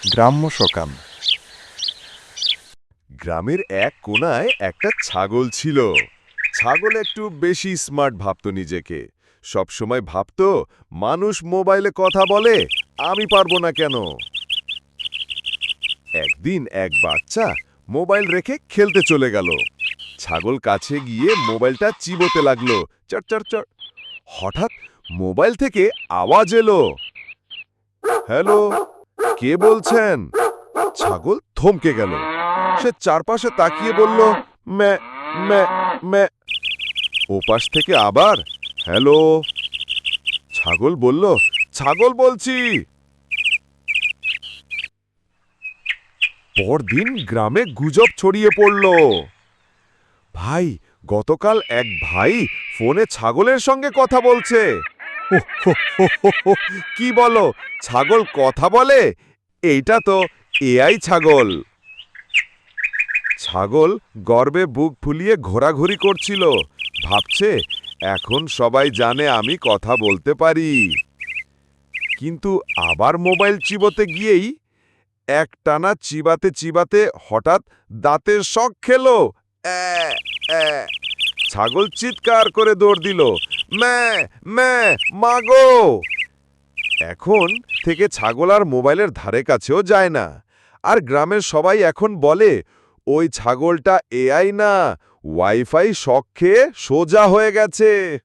গ্রাম্য সকাম। গ্রামের এক কোণায় একটা ছাগল ছিল। ছাগল একটু বেশি স্মার্ট ভাবতো নিজেকে। সবসময় ভাবতো মানুষ মোবাইলে কথা বলে, আমি পারবো না কেন। একদিন এক বাচ্চা মোবাইল রেখে খেলতে চলে গেল। ছাগল কাছে গিয়ে মোবাইলটা চিবোতে লাগলো, চট চট চট। হঠাৎ মোবাইল থেকে আওয়াজ এলো, হ্যালো, কে বলছেন? ছাগল থমকে গেল। সে চারপাশে তাকিয়ে বলল, ম্যা ম্যা ম্যা। ওপাশ থেকে আবার, হ্যালো। ছাগল বলল, ছাগল বলছি। পরদিন গ্রামে গুজব ছড়িয়ে পড়ল। ভাই, গতকাল এক ভাই ফোনে ছাগলের সঙ্গে কথা বলছে। হো, হো, হো, হো, হো। কি বলো, ছাগল কথা বলে? এইটা তো এআই ছাগল। ছাগল গর্বে বুক ফুলিয়ে ঘোরাঘুরি করছিল, ভাবছে এখন সবাই জানে আমি কথা বলতে পারি। কিন্তু আবার মোবাইল চিবোতে গিয়েই একটানা চিবাতে চিবাতে হঠাৎ দাঁতের শক খেলো। অ্যা, অ্যা। ছাগল চিৎকার করে দৌড় দিল, ম্যা ম্যা, মাগো। এখন থেকে ছাগল আর মোবাইলের ধারে কাছেও যায় না। আর গ্রামের সবাই এখন বলে, ওই ছাগলটা এআই না, ওয়াইফাই শক খেয়ে সোজা হয়ে গেছে।